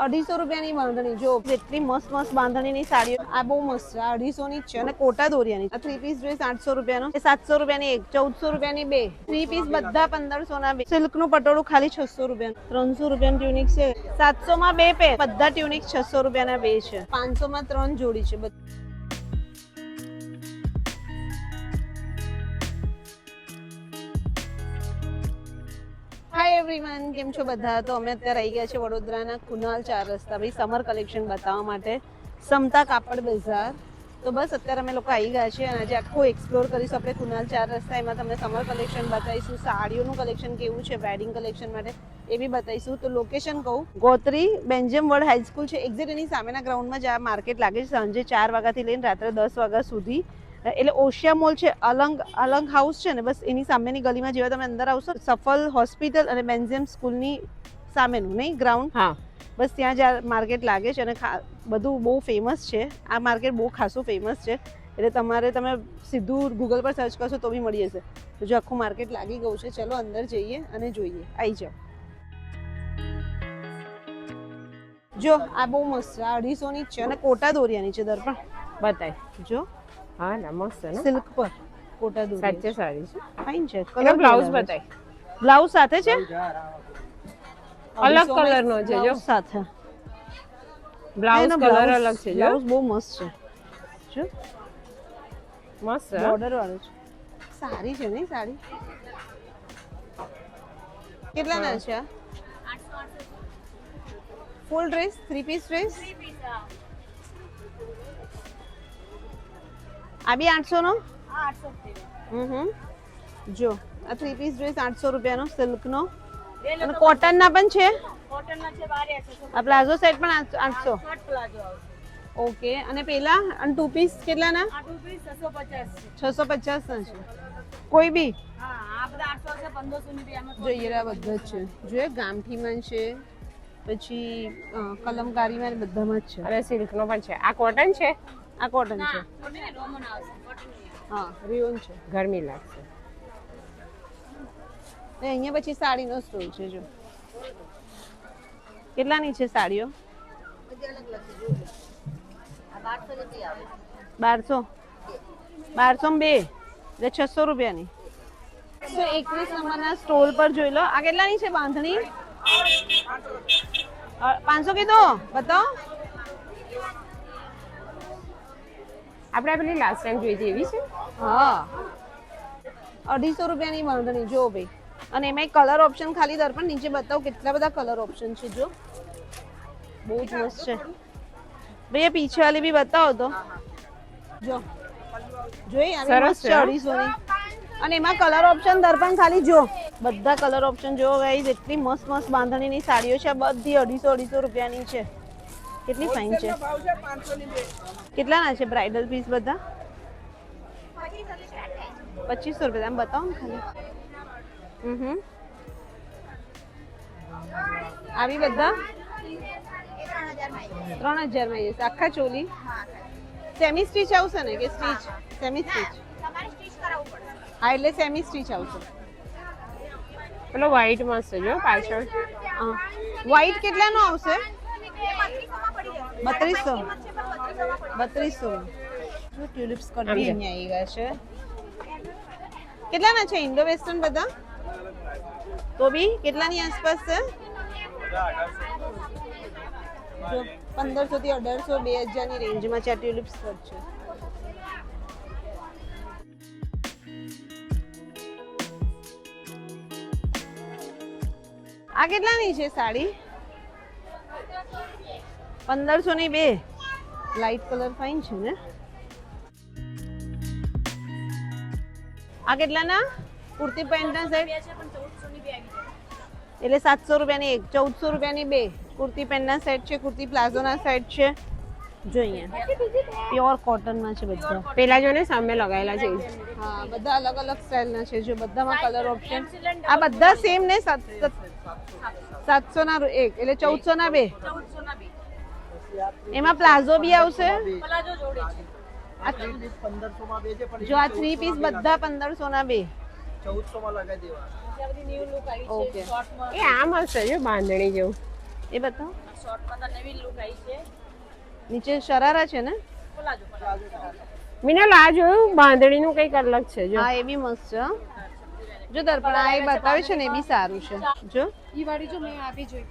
250 રૂપિયાની બાંધણી જો કેટલી મસ્ત મસ્ત બાંધણીની સાડીઓ આ બહુ મસ્ત છે 250 ની જ છે અને કોટા દોરિયાની આ 3 પીસ ડ્રેસ 800 રૂપિયાનો 700 રૂપિયાની એક 1400 રૂપિયાની બે 3 પીસ બધા 1500 ના બે સિલ્ક નું પટોળું ખાલી 600 રૂપિયાનું 300 રૂપિયાનું ટ્યુનિક છે 700 માં બે પેર બધા ટ્યુનિક 600 રૂપિયાના બે છે 500 માં 3 જોડી છે હાય એવરીવન કેમ છો બધા તો અમે અત્યારે આવી ગયા છે વડોદરાના કુનાલ 4 રસ્તા ભાઈ સમર કલેક્શન બતાવવા માટે સમતા કાપડ બજાર તો બસ અત્યારે અમે લોકો આવી ગયા છે અને આજે આખું એક્સપ્લોર કરીશું આપણે કુનાલ 4 રસ્તા એમાં તમને સમર કલેક્શન બતાવીશું સાડીઓનું કલેક્શન કેવું છે વેડિંગ કલેક્શન માટે એ બી બતાવીશું તો લોકેશન કહું ગોત્રી બેન્જમ વર્લ્ડ હાઈસ્કૂલ છે એક્ઝેક્ટ એની સામેના ગ્રાઉન્ડમાં જ આ માર્કેટ લાગે છે સાંજે 4 વાગ્યાથી લઈને રાત્રે 10 વાગ્યા સુધી એટલે ઓશિયા મોલ છે અલંગ હાઉસ છે ને બસ એની સામેની ગલીમાં જેવા તમે અંદર આવશો સફલ હોસ્પિટલ અને બેન્ઝેમ સ્કૂલની સામેનું નહીં ગ્રાઉન્ડ હા બસ ત્યાં જ આ માર્કેટ લાગે છે અને બધું બહુ ફેમસ છે આ માર્કેટ બહુ ખાસું ફેમસ છે એટલે તમે સીધું ગૂગલ પર સર્ચ કરશો તો બી મળી જશે તો જો આખું માર્કેટ લાગી ગયું છે ચલો અંદર જઈએ અને જોઈએ આવી જાઓ જો આ બહુ મસ્ત છે 250 ની જ છે અને કોટા દોરિયાની છે દર્પણ બતાય જો હા ના મસ્ત છે ને સિલ્ક પર કોટા દોરી સાચે સાડી છે ફાઇન છે કલર બ્લાઉઝ બતાય બ્લાઉઝ સાથે છે અલગ કલર નો છે જો સાથે બ્લાઉઝ કલર અલગ છે બ્લાઉઝ બહુ મસ્ત છે જો મસ્ત છે બોર્ડર વાળું છે સારી છે ને સાડી કેટલા ના છે 800 ફૂલ ડ્રેસ 3 પીસ ડ્રેસ 3 પીસ આ બી 800 નો હા 800 જો આ 3 પીસ ડ્રેસ 800 રૂપિયાનો સિલ્ક નો અને કોટન ના પણ છે કોટન ના છે 1200 આ પ્લાઝો સેટ પણ 800 શોર્ટ પ્લાઝો આવશે ઓકે અને પેલા અને 2 પીસ કેટલા ના આ 2 પીસ 650 ના છે કોઈ બી હા આ બધા 800 છે 1500 ની આમાં જોઈએ આ બધા જ છે જોઈએ ગામઠીમાં છે પછી કલમકારીમાં બધામાં જ છે અને સિલ્ક નો પણ છે આ કોટન છે આ કોટન છે રોમન આવશે કોટન હા રિયોન છે ગરમી લાગશે અહીંયા પછી સાડીનો સ્ટોલ છે જો કેટલાની છે સાડીઓ 1200 માં બે એટલે 600 રૂપિયાની 121 નંબરના સ્ટોલ પર જોઈ લો આ કેટલાની છે બાંધણી 500 કીધો બતાવો આપણે પેલી લાસ્ટ ટાઈમ જોઈ હતી એવી છે હા 250 રૂપિયાની બાંધણી જો ભાઈ અને એમાં કલર ઓપ્શન ખાલી દર્પણ નીચે બતાવો કેટલા બધા કલર ઓપ્શન છે જો બહુ જ મસ્ત છે ભાઈ પીછે વાળી બી બતાવો તો જો જોઈ આવી મસ્ત છે 250 ની અને એમાં કલર ઓપ્શન દર્પણ ખાલી જો બધા કલર ઓપ્શન જો ગાઈસ એટલી મસ્ત મસ્ત બાંધણીની સાડીઓ છે બધી 250 રૂપિયાની છે કેટલી ફાઇન છે કેટલાના છે બ્રાઇડલ પીસ બધા 2500 રૂપિયા આમ બતાવો ને ખાલી આવી બધા 3000 માં જશે આખા ચોલી સેમી સ્ટીચ આવશે ને કે સ્ટીચ સેમી સ્ટીચ તમારે સ્ટીચ કરાવવું પડશે હા એટલે સેમી સ્ટીચ આવશે પેલો વ્હાઈટ મસ્ત છે જો પાછળ હા વ્હાઈટ કેટલાનો આવશે 3200 જો ટ્યુલિપ્સ કટ બી અહીંયા આવી ગયા છે કેટલાના છે ઇન્ડો વેસ્ટર્ન બધા તો બી કેટલાની આસપાસ છે જો 1500 થી 1800 2000 ની રેન્જમાં છે ટ્યુલિપ્સ કટ છે આ કેટલાની છે સાડી 1500 ની બે લાઈટ કલર ફાઇન છે ને આ કેટલાના કુર્તી પેન્ટના સેટ એટલે 700 રૂપિયાની એક 1400 રૂપિયાની બે કુર્તી પેન્ટના સેટ છે કુર્તી પ્લાઝોના સેટ છે જો અહીંયા પ્યોર કોટનમાં છે બધા પેલા જો ને સામે લગાવેલા છે હા બધા અલગ અલગ સ્ટાઇલના છે જો બધામાં કલર ઓપ્શન આ બધા સેમ ને 700 ના એક એટલે 1400 ના બે એમાં પ્લાઝો બી આવશે પ્લાઝો જોડે છે 1500 માં બે છે પણ જો આ 3 પીસ બધા 1500 ના બે 1400 માં લગાવી દેવા બધી ન્યુ લુક આવી છે શોર્ટમાં એ આમ હશે જો બાંધણી જેવું એ બતાવો. શોર્ટમાં તો નવી લુક આવી છે. નીચે શરારા છે ને? પ્લાઝો મિનલ આ જોયું બાંધણીનું કંઈક અલગ છે જો. હા એ બી મસ્ત છે હો. જો દર્પણ આ એ બતાવે છે ને એ બી સારું છે જો. ઈ વાળી જો મેં આપી જોઈ.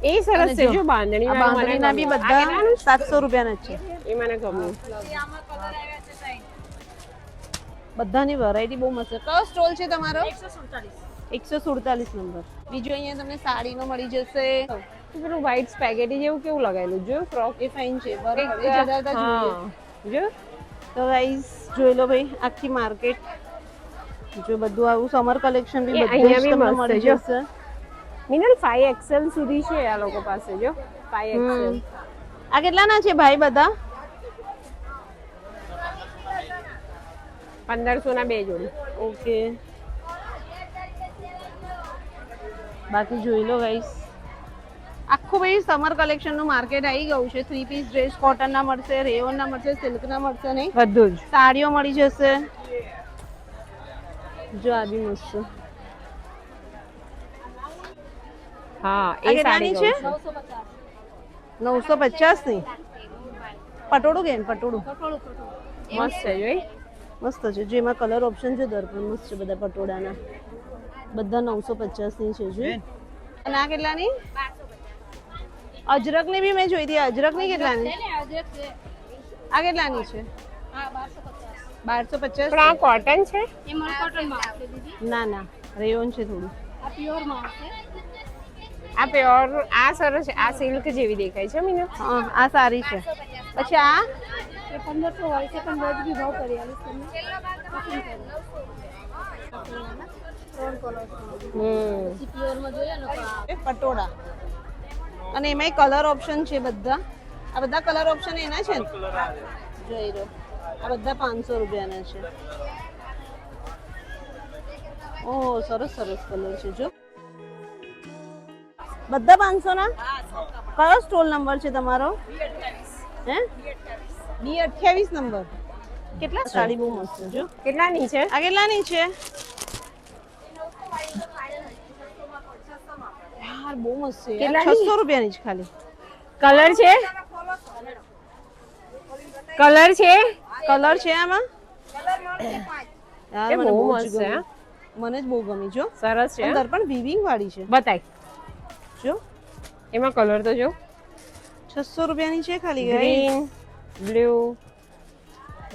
એ સરસ છે જો બાંધણી આ બાંધણીના બી બધા 700 રૂપિયાના જ છે. એ મને ગમ્યું. આમાં કલર આવ્યા છે સાઈડ. બધાની વેરાયટી બહુ મસ્ત છે. કયો સ્ટોલ છે તમારો? 147. 147 નંબર. બીજું અહીંયા તમને સાડીનો મળી જશે. પેલું વ્હાઈટ સ્પેગેટી જેવું કેવું લગાવેલું જો ફ્રોક એ ફાઇન છે. બરાબર એ જગાતા જોઈએ. જો તો ગાઈસ જોઈ લો ભાઈ આખી માર્કેટ. જો બધું આવું સમર કલેક્શન બી બધું અહીંયા બી તમને મસ્ત મળી છે જો. જશે. મિનલ 5XL સુધી છે આ લોકો પાસે જો 5XL. આ કેટલાના છે ભાઈ બધા? 1500 ના 2 જોડી. ઓકે. બાકી જોઈ લો ગાઈસ આખું ભાઈ સમર કલેક્શન નું માર્કેટ આવી ગયું છે. 3 પીસ ડ્રેસ કોટન ના મળશે, રેયોન ના મળશે, સિલ્ક ના મળશે નહીં, બધું જ. સાડીઓ મળી જશે. જો આ બી મસ્ત. હા આ એ કેટલાની સાડી છે? 950 ની. પટોળું કેમ? પટોળું મસ્ત છે જોઈ. મસ્ત છે. જો એમાં કલર ઓપ્શન છે દર્પણ મસ્ત છે. બધા પટોળાના બધા 950 ની છે. જો અને આ કેટલાની? અજરક ની બી મેં જોઈ હતી. અજરક ની કેટલાની? આ કેટલાની છે? 1250. પણ આ કોટન છે? ના ના રેયોન છે થોડું. આ પ્યોર આ સરસ છે. આ સિલ્ક જેવી દેખાય છે મિનલ. હા આ સારી છે. પછી આ 1500 હોય છે પણ રોજ બી ભાવ કરી આલીશ તમને. પ્યોરમાં જોઈએ ને તો એ પટોળા અને એમાંય કલર ઓપ્શન છે બધા. આ બધા કલર ઓપ્શન એના છે ને? જોઈ લો આ બધા 500 રૂપિયાના છે. ઓહ સરસ સરસ કલર છે જો. બધા 500 ના? કયો સ્ટોલ નંબર છે તમારો? હે B28 નંબર. કેટલા સાડી બહુ મસ્ત છે જો. કેટલાની છે? આ કેટલાની છે? યાર બહુ મસ્ત છે. કેટલાની? 600 રૂપિયાની છે ખાલી. કલર છે? કલર છે? કલર છે આમાં? યાર એ મને બહુ બહુ જ મસ્ત છે. ગમી. મને જ બહુ ગમી જો. સરસ છે. અને દર્પણ વીવિંગ વાળી છે બતાય. જો. એમાં કલર તો જો. 600 રૂપિયાની છે ખાલી. ગ્રીન, બ્લુ,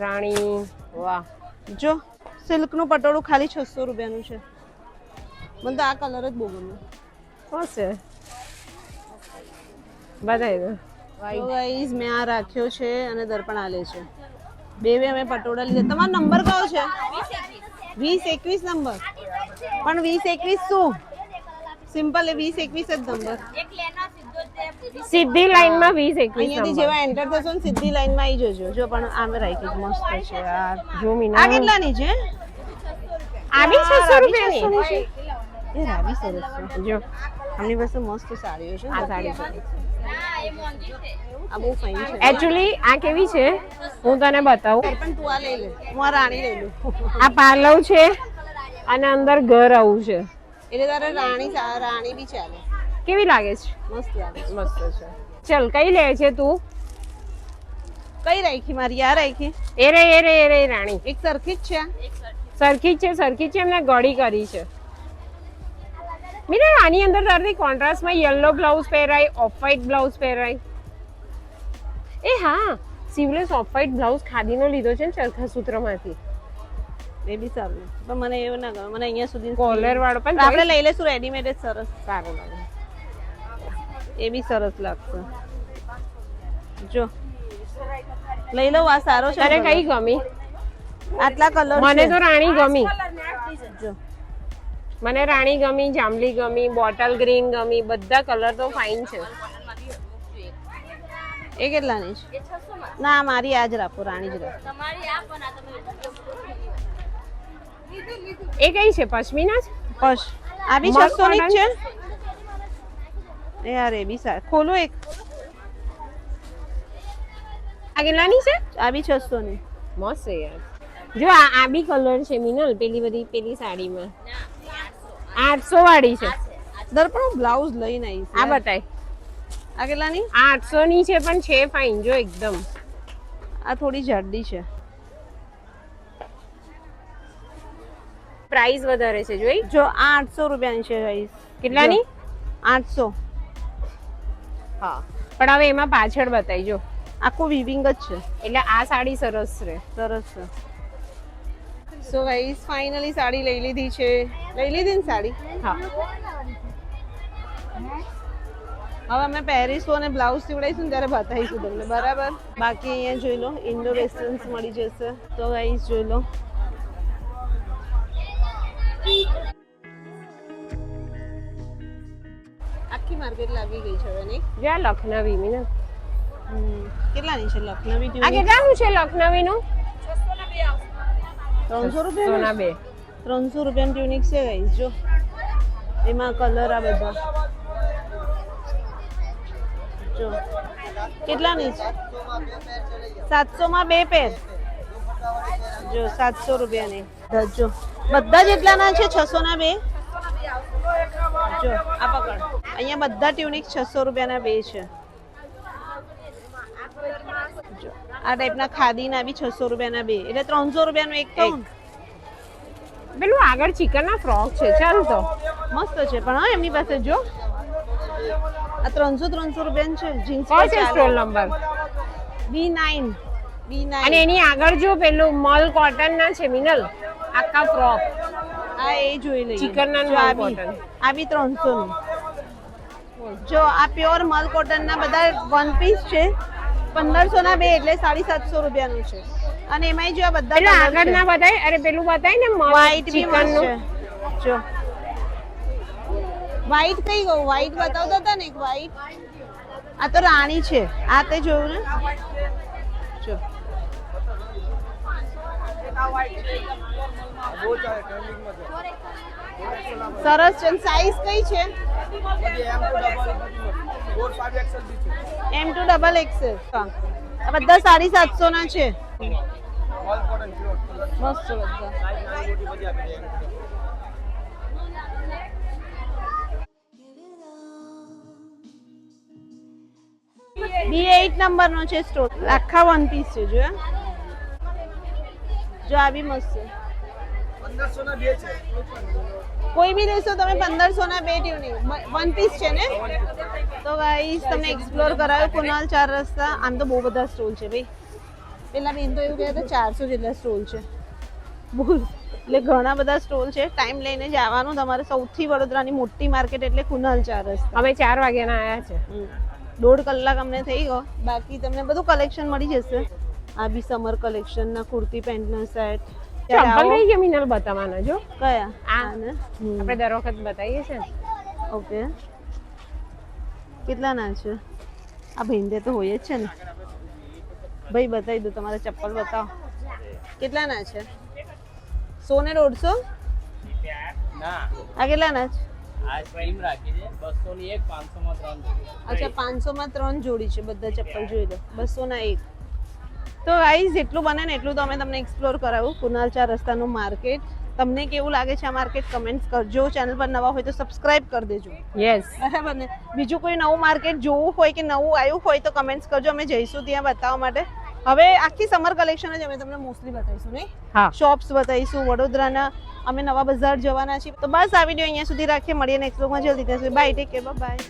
રાણી. વાહ. જો સિલ્ક નું પટોળું ખાલી 600 રૂપિયાનું છે. મને તો આ કલર જ બહુ ગમ્યો. મસ્ત છે. બતાય દો. તો ગાઈઝ મેં આ રાખ્યો છે અને દર્પણ આલે છે. બે અમે પટોળા લીધા. તમારો નંબર કયો છે? 2021 નંબર. પણ 2021 શું? સિમ્પલ એ 2021 જ નંબર. સીધી લાઈનમાં 2021 અહીંયાથી જેવા એન્ટર થશો ને સીધી લાઈનમાં આવી જજો. જો પણ આમે રાખી મસ્ત છે યાર. જો મીના. આ કેટલાની છે? આ બી 600 રૂપિયાની. એ રાવી સરસ છે. જો આમની પાસે મસ્ત સાડીઓ છે. આ સાડી છે. આ બહુ ફાઇન છે. એકચ્યુઅલી આ કેવી છે હું તને બતાવું. પણ તું આ લઈ લે. હું આ રાણી લઈ લઉં. આ પાર્લવ છે અને અંદર ઘર આવું છે. એટલે તારે રાણી બી ચાલે. કેવી લાગે છે? મસ્ત લાગે. મસ્ત છે. ચલ કઈ લે છે તું? કઈ રાખી મારી? આ રાખી. એ રે રાણી. એક સરખી જ છે. સરખી જ છે એમને ગળી કરી છે. મીરા આની અંદર તારી કોન્ટ્રાસ્ટમાં યલો બ્લાઉઝ પહેરાય, ઓફ વ્હાઈટ બ્લાઉઝ પહેરાય. એ હા સિવલેસ ઓફ વ્હાઈટ બ્લાઉઝ ખાદીનો લીધો છે ને ચરખા સૂત્રમાંથી. એ બી સારું પણ મને એવું ના ગમે. મને અહીંયા સુધી કોલર વાળો પણ આપણે લઈ લેશું. રેડીમેડ જ સરસ સારું લાગે. એ બી સરસ લાગશે. જો લઈ લઉં. આ સારો છે. તને કઈ ગમી? આટલા કલર મને તો રાણી ગમી. જો મને રાણી ગમી, જાંબલી ગમી, બોટલ ગ્રીન ગમી. બધા કલર તો ફાઇન છે. એ કેટલાની છે? ના મારી આ જ રાખો. રાણી જ રાખો. એ કઈ છે? પશ્મિના છે? પશ આ બી 600 ની જ છે. યાર એ બી સારું. ખોલો એક. આ કેટલાની છે? આ બી 600 ની. મસ્ત છે યાર. જો આ બી કલર છે મિનલ. પેલી સાડીમાં 800 વાળી છે. દર્પણ હું બ્લાઉઝ લઈને આવીશ આ બતાય. આ કેટલાની આ 800 ની છે પણ છે ફાઇન જો એકદમ. આ થોડી જાડી છે પ્રાઇસ વધારે છે જોઈ. જો આ 800 રૂપિયાની છે ગાઈસ કેટલાની? 800 હા પણ હવે એમાં પાછળ બતાવી જો આખું વીવિંગ જ છે એટલે આ સાડી સરસ છે. સરસ છે સો ગાઈસ ફાઇનલી સાડી લઈ લીધી છે. લઈ લીધી ને સાડી. હા હવે અમે પહેરીશું અને બ્લાઉઝ સીવડાવીશું ને ત્યારે બતાવીશું તમને બરાબર. બાકી અહીંયા જોઈ લો ઇન્ડો વેસ્ટર્ન્સ મળી જશે તો ગાઈસ જોઈ લો. આખી માર્કેટ લાગી ગઈ છે હવે નહીં. જો આ લખનવી મીના. કેટલાની છે લખનવી આ ટ્યુનિક? કેટલાનું છે લખનવી નું? 300 રૂપિયા સોના બે. 300 રૂપિયાની ટ્યુનિક છે ગાઈસ જો. એમાં કલર આ બધા જો કેટલાની છે? 700 માં બે પેર જો 700 રૂપિયાની. જો બધા જેટલાના છે 600 ના બે. જો આ પકડ અહીંયા બધા ટ્યુનિક 600 રૂપિયાના બે છે. જો આ ટાઈપના ખાદીના બી 600 રૂપિયાના બે એટલે 300 રૂપિયાનું એક કહું. પેલું આગળ ચિકન ના ફ્રોક છે ચાલ તો મસ્ત છે પણ હા એમની પાસે જો આ 300 રૂપિયાનું છે જીન્સ કયો છે સ્ટોલ નંબર? B9 અને એની આગળ જો પેલું મલ કોટન ના છે મિનલ આખા ફ્રોક આ એ જોઈ લઈએ. ચિકન ના જો આ મલ બી કોટન. આ બી 300 નું. જો આ પ્યોર મલ કોટન ના બધા વન પીસ છે 1500 ના બે એટલે 750 રૂપિયાનું છે. અને એમાંય જો આ બધા પેલા colour આગળ છે. ના બતાય અરે પેલું બતાય ને મલ વ્હાઈટ બી ચિકન મસ્ત નું. છે જો વ્હાઈટ કઈ ગયું? વ્હાઈટ બતાવતા હતા ને એક વ્હાઈટ. આ તો રાણી છે. આ તે જોયું ને જો સરસ છે. સાઈઝ કઈ છે? M2XL. આ બધા 750 ના છે. મસ્ત છે બધા. B8 નંબર નો છે સ્ટોર. આખા વન પીસ છે જો. જો આ બી મસ્ત છે. 1500 ના બે છે. કોઈ બી લેશો તમે 1500 ના બે ટ્યુનિંગ વન પીસ છે ને. તો ગાઈસ તમને એક્સપ્લોર કરાયો કુનાલ 4 રસ્તા. આમ તો બહુ બધા સ્ટોલ છે ભાઈ. પેલા બેન તો એવું કહે તો 400 જેટલા સ્ટોલ છે બોલ. એટલે ઘણા બધા સ્ટોલ છે. ટાઈમ લઈને જવાનું તમારે. સૌથી વડોદરાની મોટી માર્કેટ એટલે કુનાલ 4 રસ્તા. અમે 4 વાગ્યાના આયા છે. 1.5 કલાક અમને થઈ ગયો. બાકી તમને બધું કલેક્શન મળી જશે. આ બી સમર કલેક્શન ના કુર્તી પેન્ટ ના સેટ. ચંપલ રહી ગયા મિનલ બતાવવાના જો. કયા? આ ને આપણે દર વખત બતાવીએ છે ને. ઓકે કેટલા ના છે? આ ભીંડે તો હોય જ છે ને ભાઈ. બતાવી દો તમારા ચપ્પલ બતાવો કેટલા ના છે. 100 ને 150. ના આ કેટલા ના છે? આ સ્ટ્રીમ રાખી છે 200 ની એક 500 માં 3 અચ્છા 500 માં 3 જોડી છે. બધા ચપ્પલ જોઈ લો 200 ના એક. તો ગાઈઝ જેટલું બને ને એટલું તો અમે તમને એક્સપ્લોર કરાવ્યું કુનાલ 4 રસ્તાનું માર્કેટ. તમને કેવું લાગે છે આ માર્કેટ કમેન્ટ્સ કરજો. ચેનલ પર નવા હોય તો સબસ્ક્રાઇબ કરી દેજો યસ. બરાબર ને. બીજું કોઈ નવું માર્કેટ જોવું હોય કે નવું આવ્યું હોય તો કમેન્ટ્સ કરજો. અમે જઈશું ત્યાં બતાવવા માટે. હવે આખી સમર કલેક્શન જ અમે તમને મોસ્ટલી બતાવીશું નહીં. હા શોપ્સ બતાવીશું વડોદરાના. અમે નવા બજાર જવાના છીએ. તો બસ આ વિડીયો અહીંયા સુધી રાખીએ. મળીએ નેક્સ્ટ વ્લોગમાં જલ્દી. Bye take care bye.